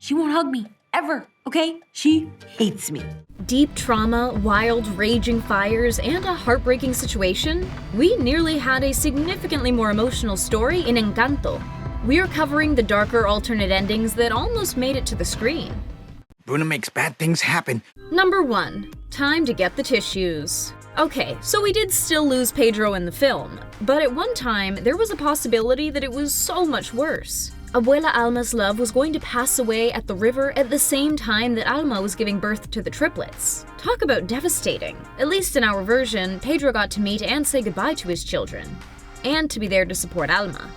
She won't hug me, ever, okay? She hates me. Deep trauma, wild, raging fires, and a heartbreaking situation? We nearly had a significantly more emotional story in Encanto. We're covering the darker alternate endings that almost made it to the screen. Bruno makes bad things happen. Number 1. Time to get the tissues. Okay, so we did still lose Pedro in the film, but at one time, there was a possibility that it was so much worse. Abuela Alma's love was going to pass away at the river at the same time that Alma was giving birth to the triplets. Talk about devastating. At least in our version, Pedro got to meet and say goodbye to his children, and to be there to support Alma.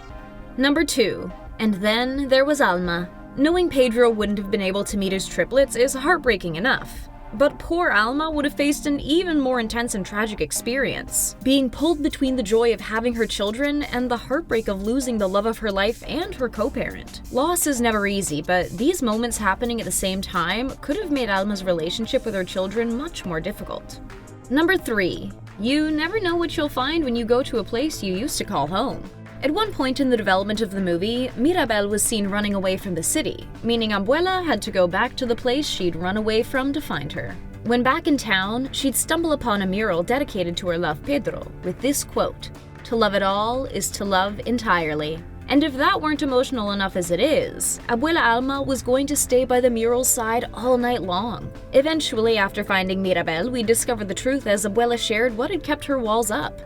Number 2. And then there was Alma. Knowing Pedro wouldn't have been able to meet his triplets is heartbreaking enough. But poor Alma would have faced an even more intense and tragic experience, being pulled between the joy of having her children and the heartbreak of losing the love of her life and her co-parent. Loss is never easy, but these moments happening at the same time could have made Alma's relationship with her children much more difficult. Number 3. You never know what you'll find when you go to a place you used to call home. At one point in the development of the movie, Mirabel was seen running away from the city, meaning Abuela had to go back to the place she'd run away from to find her. When back in town, she'd stumble upon a mural dedicated to her love Pedro, with this quote, "To love at all is to love entirely." And if that weren't emotional enough as it is, Abuela Alma was going to stay by the mural's side all night long. Eventually, after finding Mirabel, we discovered the truth as Abuela shared what had kept her walls up.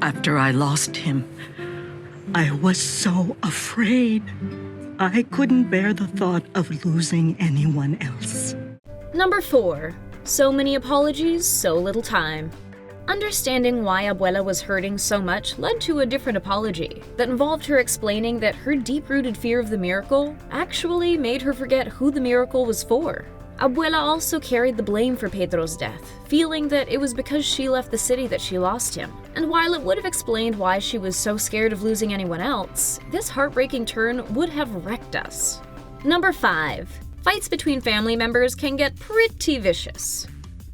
After I lost him, I was so afraid. I couldn't bear the thought of losing anyone else. Number 4. So many apologies, so little time. Understanding why Abuela was hurting so much led to a different apology that involved her explaining that her deep-rooted fear of the miracle actually made her forget who the miracle was for. Abuela also carried the blame for Pedro's death, feeling that it was because she left the city that she lost him. And while it would have explained why she was so scared of losing anyone else, this heartbreaking turn would have wrecked us. Number 5. Fights between family members can get pretty vicious.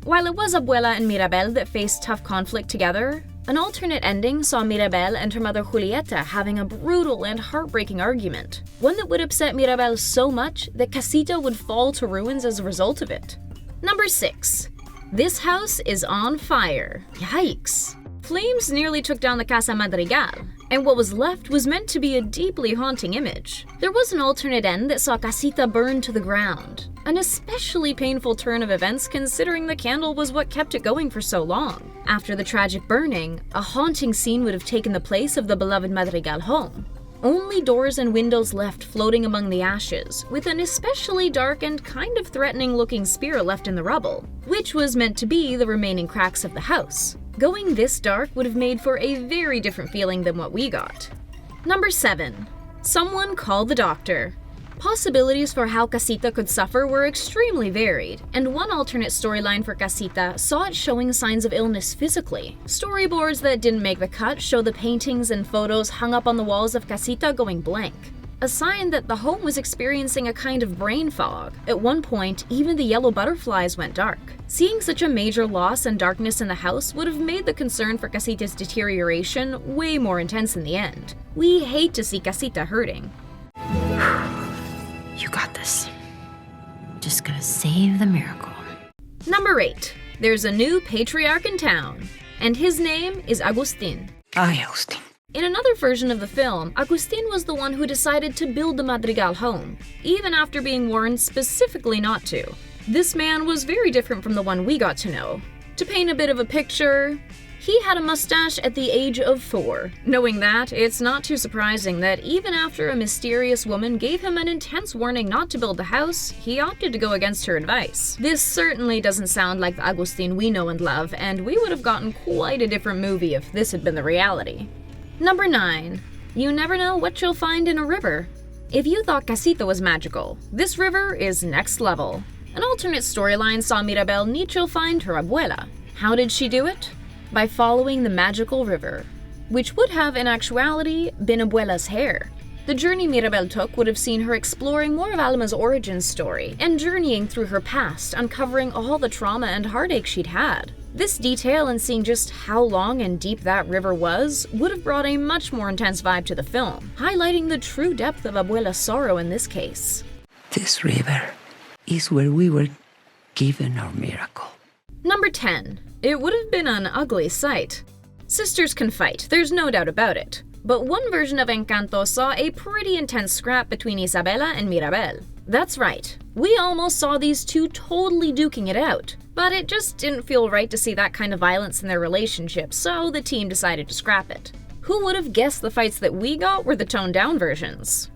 While it was Abuela and Mirabel that faced tough conflict together, an alternate ending saw Mirabel and her mother Julieta having a brutal and heartbreaking argument, one that would upset Mirabel so much that Casita would fall to ruins as a result of it. Number 6. This house is on fire. Yikes. Flames nearly took down the Casa Madrigal, and what was left was meant to be a deeply haunting image. There was an alternate end that saw Casita burn to the ground, an especially painful turn of events considering the candle was what kept it going for so long. After the tragic burning, a haunting scene would have taken the place of the beloved Madrigal home. Only doors and windows left floating among the ashes, with an especially dark and kind of threatening looking spirit left in the rubble, which was meant to be the remaining cracks of the house. Going this dark would have made for a very different feeling than what we got. Number 7. Someone call the doctor. Possibilities for how Casita could suffer were extremely varied, and one alternate storyline for Casita saw it showing signs of illness physically. Storyboards that didn't make the cut show the paintings and photos hung up on the walls of Casita going blank, a sign that the home was experiencing a kind of brain fog. At one point, even the yellow butterflies went dark. Seeing such a major loss and darkness in the house would have made the concern for Casita's deterioration way more intense in the end. We hate to see Casita hurting. You got this. Just gonna save the miracle. Number 8. There's a new patriarch in town, and his name is Agustín. Ay, Agustín. In another version of the film, Agustín was the one who decided to build the Madrigal home, even after being warned specifically not to. This man was very different from the one we got to know. To paint a bit of a picture, he had a mustache at the age of 4. Knowing that, it's not too surprising that even after a mysterious woman gave him an intense warning not to build the house, he opted to go against her advice. This certainly doesn't sound like the Agustín we know and love, and we would have gotten quite a different movie if this had been the reality. Number 9. You never know what you'll find in a river. If you thought Casita was magical, this river is next level. An alternate storyline saw Mirabel need to find her abuela. How did she do it? By following the magical river, which would have in actuality been Abuela's hair. The journey Mirabel took would have seen her exploring more of Alma's origin story and journeying through her past, uncovering all the trauma and heartache she'd had. This detail and seeing just how long and deep that river was would have brought a much more intense vibe to the film, highlighting the true depth of Abuela's sorrow in this case. This river is where we were given our miracle. Number 10. It would have been an ugly sight. Sisters can fight, there's no doubt about it. But one version of Encanto saw a pretty intense scrap between Isabela and Mirabel. That's right, we almost saw these two totally duking it out. But it just didn't feel right to see that kind of violence in their relationship, so the team decided to scrap it. Who would have guessed the fights that we got were the toned-down versions?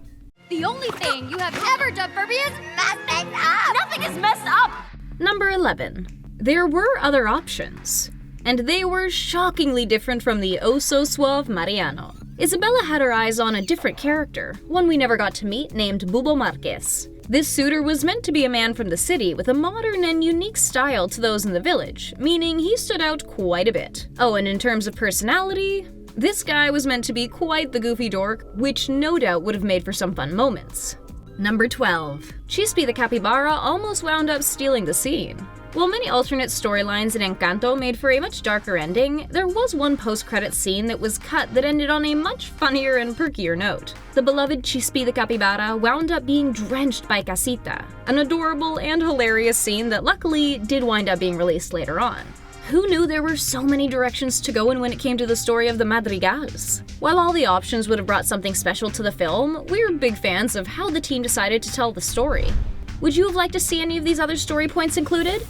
The only thing you have ever done for me is mess things up! Nothing is messed up! Number 11. There were other options. And they were shockingly different from the oh-so-suave Mariano. Isabela had her eyes on a different character, one we never got to meet, named Bubo Marquez. This suitor was meant to be a man from the city with a modern and unique style to those in the village, meaning he stood out quite a bit. Oh, and in terms of personality, this guy was meant to be quite the goofy dork, which no doubt would have made for some fun moments. Number 12. Chispi the Capybara almost wound up stealing the scene. While many alternate storylines in Encanto made for a much darker ending, there was one post-credits scene that was cut that ended on a much funnier and perkier note. The beloved Chispi the Capybara wound up being drenched by Casita, an adorable and hilarious scene that luckily did wind up being released later on. Who knew there were so many directions to go in when it came to the story of the Madrigals? While all the options would have brought something special to the film, we're big fans of how the team decided to tell the story. Would you have liked to see any of these other story points included?